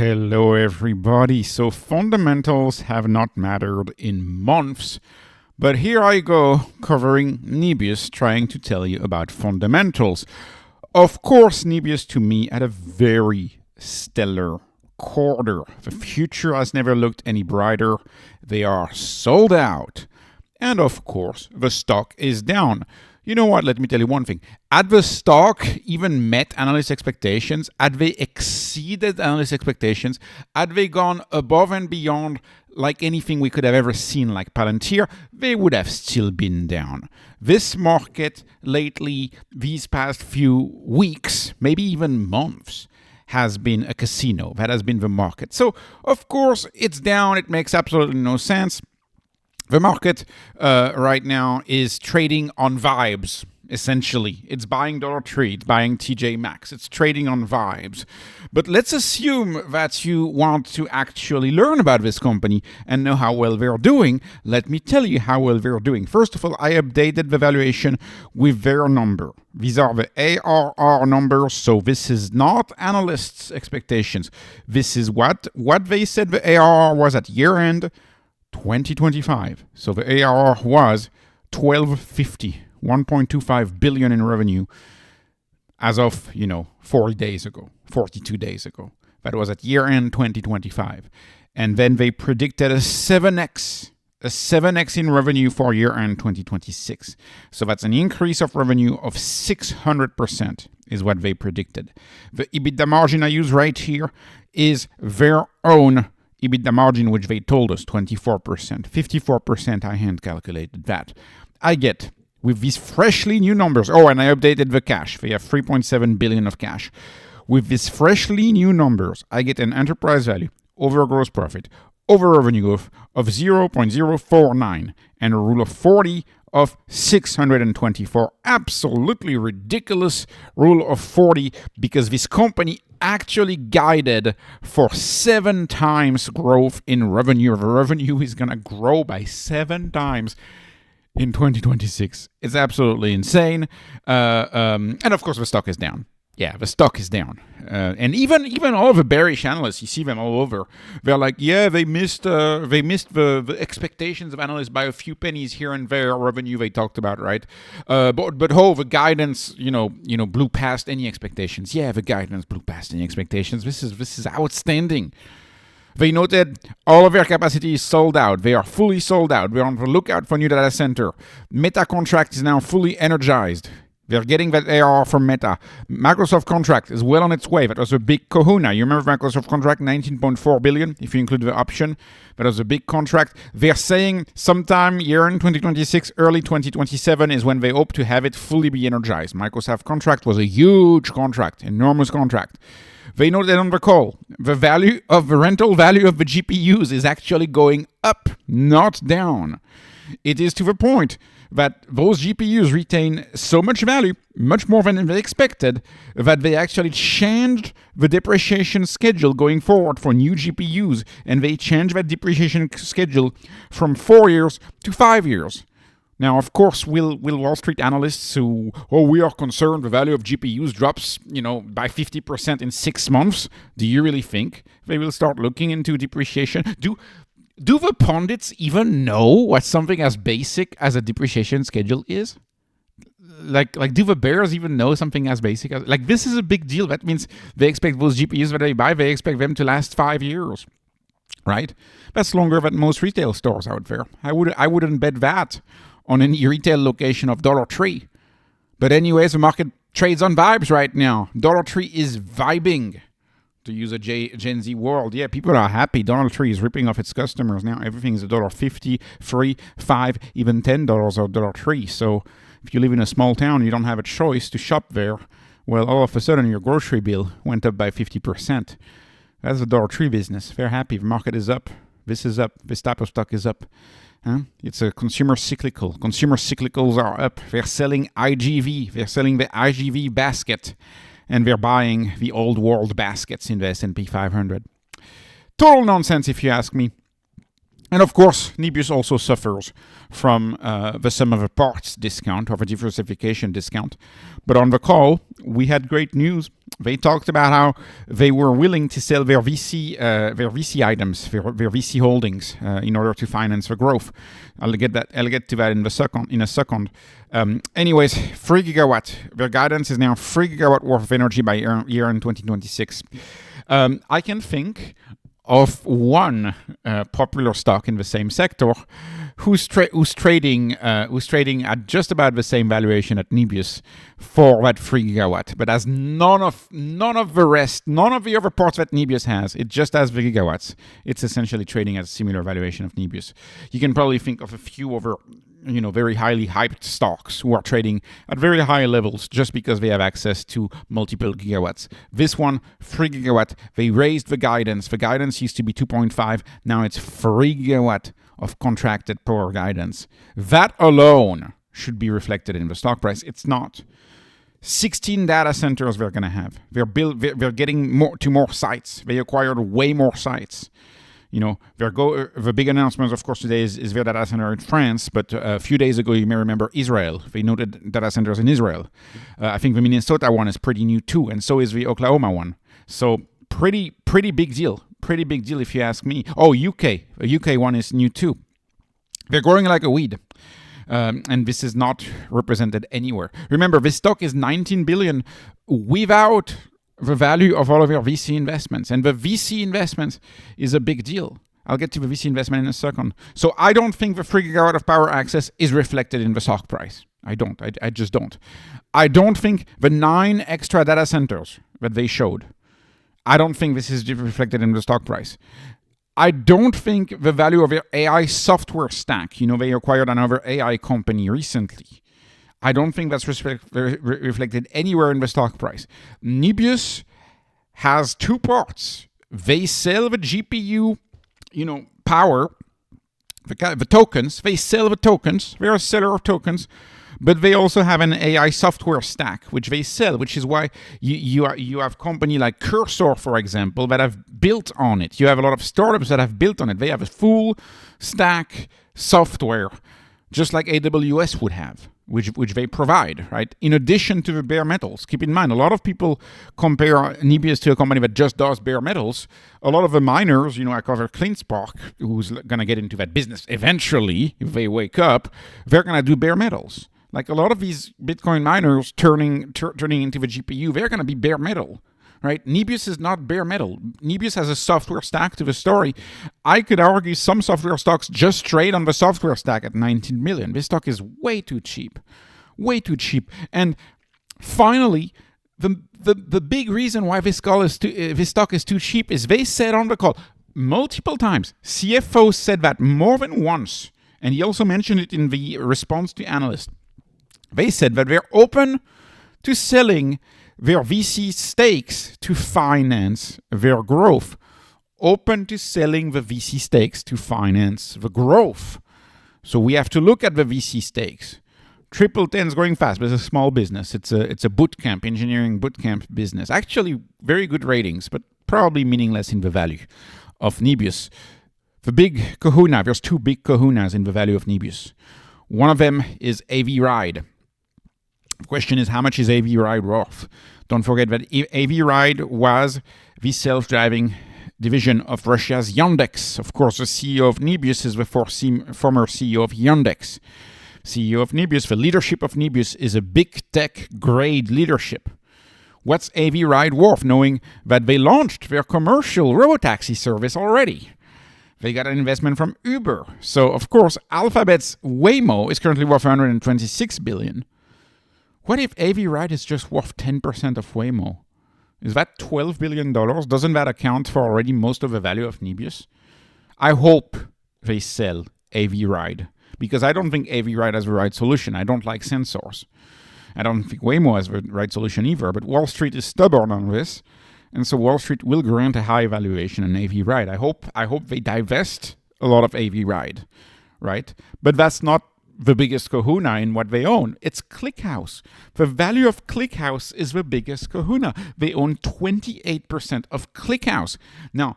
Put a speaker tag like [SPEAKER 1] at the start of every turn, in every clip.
[SPEAKER 1] Hello everybody. So fundamentals have not mattered in months, but here I go covering Nebius, trying to tell you about fundamentals. Of course, Nebius to me had a very stellar quarter. The future has never looked any brighter. They are sold out. And of course, the stock is down. You know what? Let me tell you one thing. Had the stock even met analyst expectations, had they exceeded analyst expectations, had they gone above and beyond like anything we could have ever seen like Palantir, they would have still been down. This market lately, these past few weeks, maybe even months, has been a casino. That has been the market. So, of course, it's down. It makes absolutely no sense. The market right now is trading on vibes, essentially. It's buying $3, it's buying TJ Maxx, it's trading on vibes. But let's assume that you want to actually learn about this company and know how well they're doing. Let me tell you how well they're doing. First of all, I updated the valuation with their number. These are the ARR numbers, so this is not analysts' expectations. This is what they said the ARR was at year-end 2025. So the ARR was 1250, 1.25 billion in revenue as of, 40 days ago, 42 days ago. That was at year-end 2025. And then they predicted a 7x in revenue for year-end 2026. So that's an increase of revenue of 600% is what they predicted. The EBITDA margin I use right here is their own EBITDA margin, which they told us, 24%. 54%, I hand calculated that. I get, with these freshly new numbers, and I updated the cash. They have 3.7 billion of cash. With these freshly new numbers, I get an enterprise value over gross profit, over revenue growth of 0.049, and a rule of 40 of 624. Absolutely ridiculous rule of 40, because this company actually guided for 7 times growth in revenue. The revenue is going to grow by 7 times in 2026. It's absolutely insane. And of course, the stock is down. Yeah, the stock is down. And even all the bearish analysts, you see them all over. They're like, yeah, they missed the expectations of analysts by a few pennies here and there. Revenue they talked about, right? But the guidance, blew past any expectations. Yeah, the guidance blew past any expectations. This is outstanding. They noted all of their capacity is sold out. They are fully sold out. We're on the lookout for new data center. Meta contract is now fully energized. They're getting that ARR from Meta. Microsoft contract is well on its way. That was a big kahuna. You remember Microsoft contract, 19.4 billion, if you include the option. That was a big contract. They're saying sometime year-end 2026, early 2027 is when they hope to have it fully be energized. Microsoft contract was a huge contract, enormous contract. They noted on the call, the rental value of the GPUs is actually going up, not down. It is to the point that those GPUs retain so much value, much more than they expected, that they actually changed the depreciation schedule going forward for new GPUs, and they changed that depreciation schedule from 4 years to 5 years. Now, of course, will Wall Street analysts who, we are concerned the value of GPUs drops, by 50% in 6 months, do you really think they will start looking into depreciation? Do the pundits even know what something as basic as a depreciation schedule is? Like do the bears even know something as basic as... this is a big deal. That means they expect those GPUs that they buy, they expect them to last 5 years, right? That's longer than most retail stores out there. I wouldn't bet that on any retail location of $3. But anyways, the market trades on vibes right now. $3 is vibing. To use a Gen Z world, yeah, people are happy. $3 is ripping off its customers now. Everything is $1.50, $3, $5, even $10 or $3. So if you live in a small town, you don't have a choice to shop there. Well, all of a sudden, your grocery bill went up by 50%. That's a $3 business. They're happy. The market is up. This is up. This type of stock is up. It's a consumer cyclical. Consumer cyclicals are up. They're selling IGV. They're selling the IGV basket. And they're buying the old world baskets in the S&P 500. Total nonsense, if you ask me. And of course, Nebius also suffers from the sum of the parts discount or the diversification discount. But on the call, we had great news. They talked about how they were willing to sell their VC items, their VC holdings, in order to finance the growth. I'll get to that in a second. Anyways, 3 gigawatt. Their guidance is now 3 gigawatt worth of energy by year in 2026. I can think of one popular stock in the same sector who's trading at just about the same valuation at Nebius for that 3 gigawatt, but has none of the other parts that Nebius has. It just has the gigawatts. It's essentially trading at a similar valuation of Nebius. You can probably think of a few other very highly hyped stocks who are trading at very high levels just because they have access to multiple gigawatts. This one, 3 gigawatt, they raised the guidance. The guidance used to be 2.5. Now it's 3 gigawatt of contracted power guidance. That alone should be reflected in the stock price. It's not. 16 data centers they're going to have. They're getting more sites. They acquired way more sites. The big announcement, of course, today is their data center in France, but a few days ago, you may remember Israel. They noted data centers in Israel. I think the Minnesota one is pretty new too, and so is the Oklahoma one. So pretty big deal. Pretty big deal if you ask me. Oh, UK. A UK one is new too. They're growing like a weed. And this is not represented anywhere. Remember, this stock is 19 billion without the value of all of your VC investments. And the VC investments is a big deal. I'll get to the VC investment in a second. So I don't think the 3 gigawatt of power access is reflected in the stock price. I don't. I just don't. I don't think the 9 extra data centers that they showed, I don't think this is reflected in the stock price. I don't think the value of their AI software stack, they acquired another AI company recently. I don't think that's reflected anywhere in the stock price. Nebius has 2 parts. They sell the GPU, power, the tokens. They sell the tokens. They're a seller of tokens. But they also have an AI software stack, which they sell, which is why you have company like Cursor, for example, that have built on it. You have a lot of startups that have built on it. They have a full stack software, just like AWS would have, which they provide, right? In addition to the bare metals. Keep in mind, a lot of people compare Nebius to a company that just does bare metals. A lot of the miners, I cover CleanSpark, who's going to get into that business eventually, if they wake up, they're going to do bare metals. Like a lot of these Bitcoin miners turning into the GPU, they're going to be bare metal, right? Nebius is not bare metal. Nebius has a software stack to the story. I could argue some software stocks just trade on the software stack at 19 million. This stock is way too cheap. And finally, the big reason why this stock is too cheap is they said on the call multiple times. CFO said that more than once, and he also mentioned it in the response to analysts. They said that they're open to selling their VC stakes to finance their growth. Open to selling the VC stakes to finance the growth. So we have to look at the VC stakes. 10 is going fast, but it's a small business. It's a bootcamp, engineering bootcamp business. Actually, very good ratings, but probably meaningless in the value of Nebius. The big kahuna, there's 2 big kahunas in the value of Nebius. One of them is AV Ride. The question is, how much is AV Ride worth? Don't forget that AV Ride was the self-driving division of Russia's Yandex. Of course, the CEO of Nebius is the former CEO of Yandex. CEO of Nebius, the leadership of Nebius is a big tech grade leadership. What's AV Ride worth, knowing that they launched their commercial robotaxi service already? They got an investment from Uber. So, of course, Alphabet's Waymo is currently worth $126 billion. What if AV Ride is just worth 10% of Waymo? Is that $12 billion? Doesn't that account for already most of the value of Nebius? I hope they sell AV Ride, because I don't think AV Ride has the right solution. I don't like sensors. I don't think Waymo has the right solution either, but Wall Street is stubborn on this, and so Wall Street will grant a high valuation on AV Ride. I hope they divest a lot of AV Ride, right? But that's not the biggest kahuna in what they own. It's ClickHouse. The value of ClickHouse is the biggest kahuna. They own 28% of ClickHouse. Now,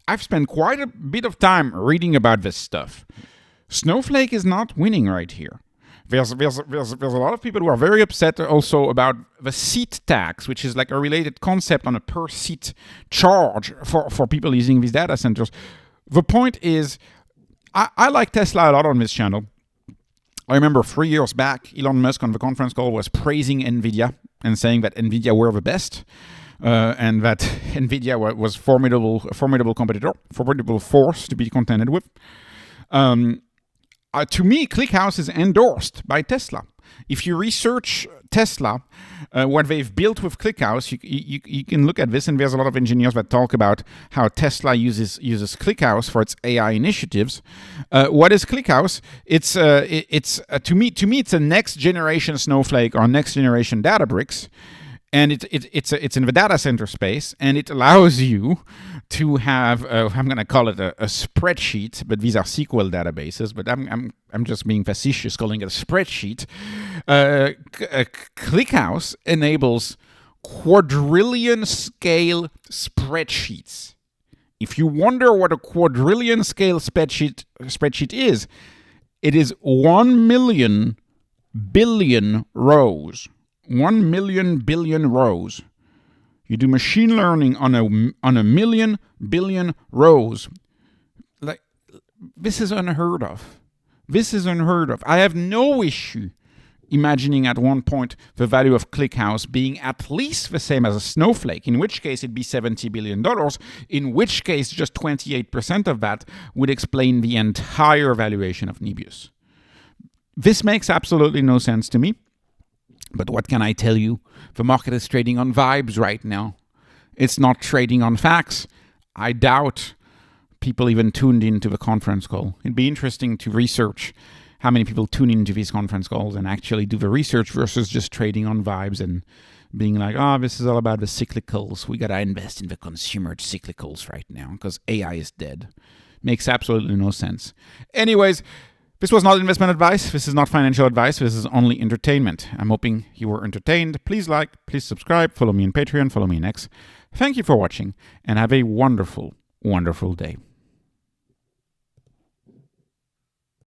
[SPEAKER 1] I've spent quite a bit of time reading about this stuff. Snowflake is not winning right here. There's a lot of people who are very upset also about the seat tax, which is like a related concept on a per seat charge for people using these data centers. The point is, I like Tesla a lot on this channel. I remember 3 years back, Elon Musk on the conference call was praising NVIDIA and saying that NVIDIA were the best. And that NVIDIA was a formidable competitor, formidable force to be contended with. To me, ClickHouse is endorsed by Tesla. If you research Tesla, what they've built with ClickHouse, you can look at this, and there's a lot of engineers that talk about how Tesla uses ClickHouse for its AI initiatives. What is ClickHouse? It's to me it's a next generation Snowflake or next generation Databricks. And it's in the data center space, and it allows you to have I'm going to call it a spreadsheet, but these are SQL databases. But I'm just being facetious, calling it a spreadsheet. ClickHouse enables quadrillion scale spreadsheets. If you wonder what a quadrillion scale spreadsheet is, it is 1 million billion rows. 1 million billion rows. You do machine learning on a million billion rows. Like, this is unheard of. This is unheard of. I have no issue imagining at one point the value of ClickHouse being at least the same as a Snowflake, in which case it'd be $70 billion, in which case just 28% of that would explain the entire valuation of Nebius. This makes absolutely no sense to me. But what can I tell you? The market is trading on vibes right now. It's not trading on facts. I doubt people even tuned into the conference call. It'd be interesting to research how many people tune into these conference calls and actually do the research versus just trading on vibes and being like, this is all about the cyclicals. We got to invest in the consumer cyclicals right now because AI is dead. Makes absolutely no sense. Anyways, this was not investment advice. This is not financial advice. This is only entertainment. I'm hoping you were entertained. Please like, please subscribe, follow me on Patreon, follow me on X. Thank you for watching, and have a wonderful, wonderful day.